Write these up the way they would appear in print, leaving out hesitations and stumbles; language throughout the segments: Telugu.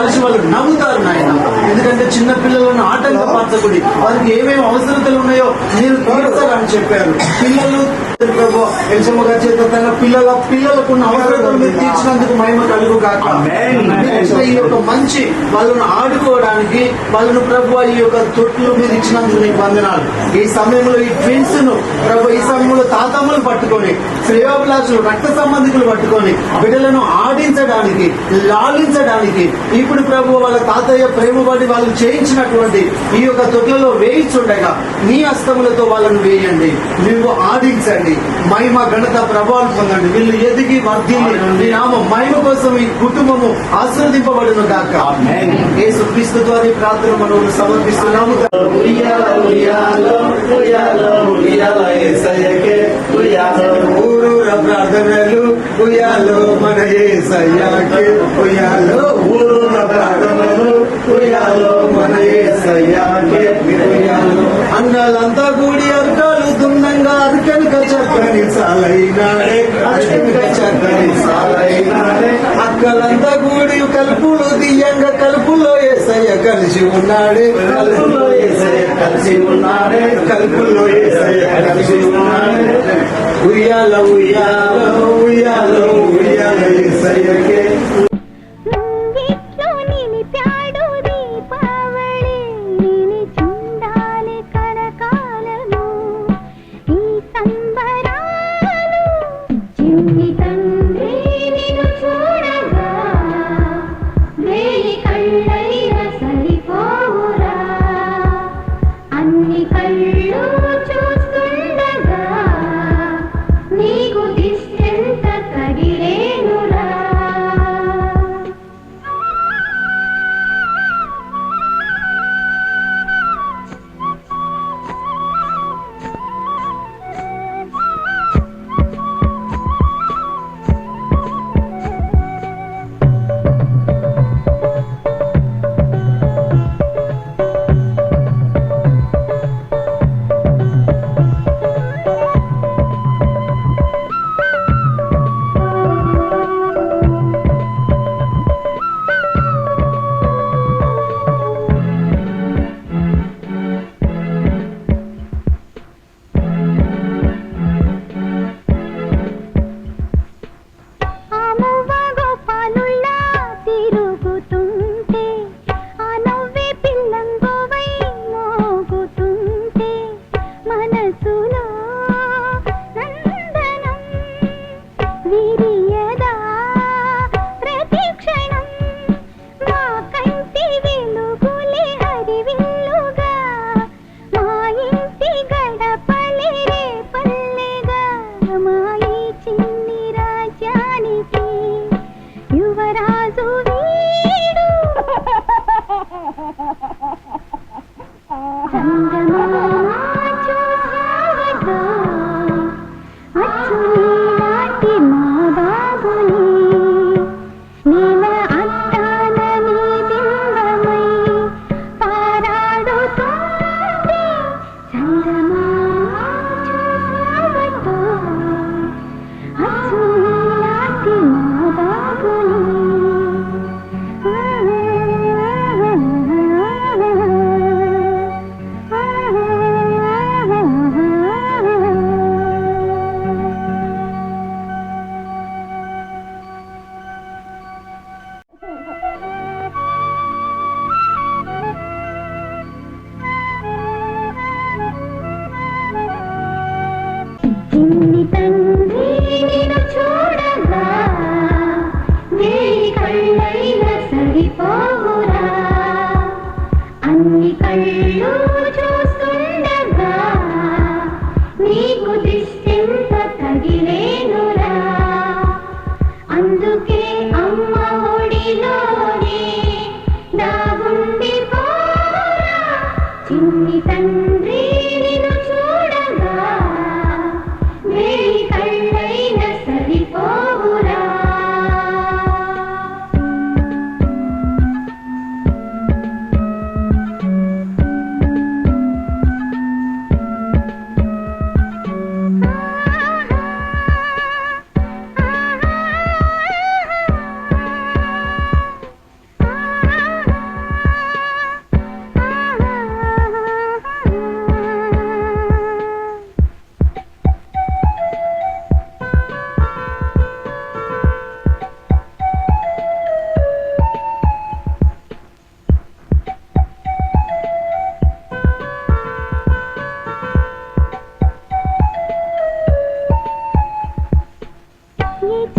కలిసి వాళ్ళు నవ్వుతారు నాయన. ఎందుకంటే చిన్న పిల్లలను ఆటంకపరచకూడి వారికి ఏమేమి అవసరతలు ఉన్నాయో మీరు తీర్చాలని చెప్పారు. పిల్లలు ఎల్సమ్మ గారి చేత తన పిల్లలకు ఉన్న అవసరతలు మీరు తీర్చినందుకు మహిమ కలుగు కాక. ఈ యొక్క మంచి వాళ్ళను ఆడుకోవడానికి వాళ్ళను ప్రభు ఈ యొక్క తొట్లు మీరు ఇచ్చినందుకు నీకు వందనాలు. ఈ సమయంలో ఈ ట్విన్స్ ను ప్రభు ఈ సమయంలో తాతమ్మలు పట్టుకొని శ్రేయోభిలాషులు రక్త సంబంధికులు పట్టుకొని బిడ్డలను ఆడించడానికి లాలించడానికి ఇప్పుడు ప్రభు వాళ్ళ తాతయ్య ప్రేమబడి వాళ్ళు చేయించినటువంటి ఈ యొక్క తొట్లలో వేయించుండగా నీ హస్తములతో వాళ్ళను వేయండి, నువ్వు ఆడించండి, మహిమ ఘనత ప్రభావం పొందండి. వీళ్ళు ఎదిగి వర్ధిల్లి నీ నామ మహిమ కోసం ఈ కుటుంబము ఆశీర్వదింపబడును గాక. యేసు క్రీస్తు ద్వారా ఈ ప్రార్థన మనం సమర్పిస్తున్నాము. ఊరూర ప్రార్థనలు ఉయ్యాలో మన యేసయ్యాకే, ఉయ్యాలో ఊరూర ప్రార్థనలు ఉయ్యాలో మన యేసయ్యాకే, ఉయ్యాలో అన్నలంతా కూడి అర్కాలు దున్నంగా అర్కనుక చక్కని సాలైనాడే, అర్కనుక చక్కని సాలైనాడే. అక్కలంతా కూడి కలుపులు దియ్యంగా కలుపులో యేసయ్య కలిసి ఉన్నాడే, కలుపులో యేసయ్య కలిసి ఉన్నాడే, కలుపులో యేసయ్య కలిసి ఉన్నాడే. ఉయ్యాల ఉయ్యాల ఉయ్యాల ఉయ్యాల యేసయ్యకే.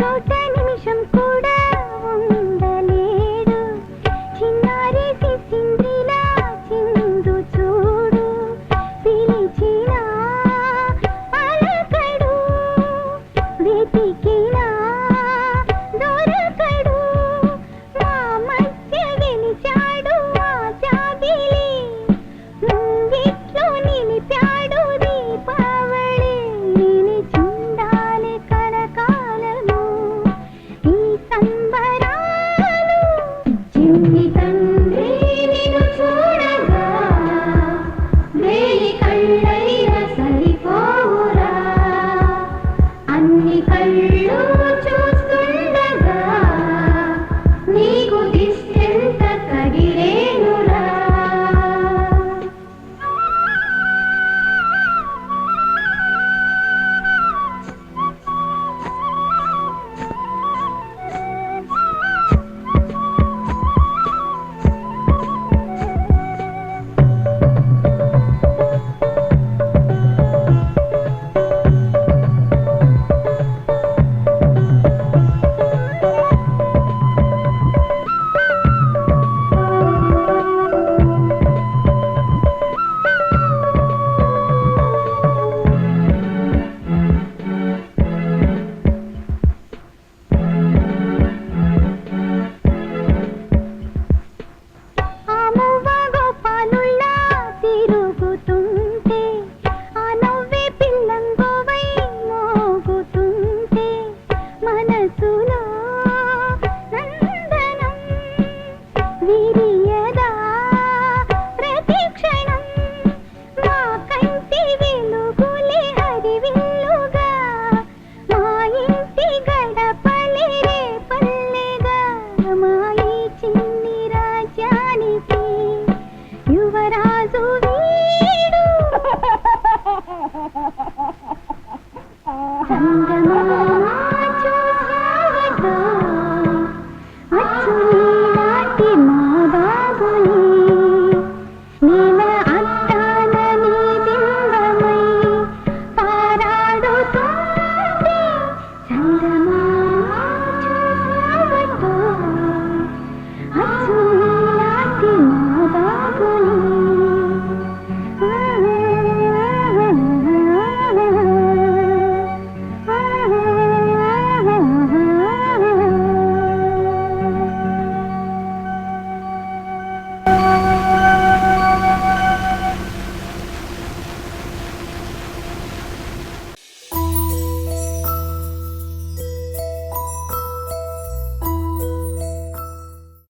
చోట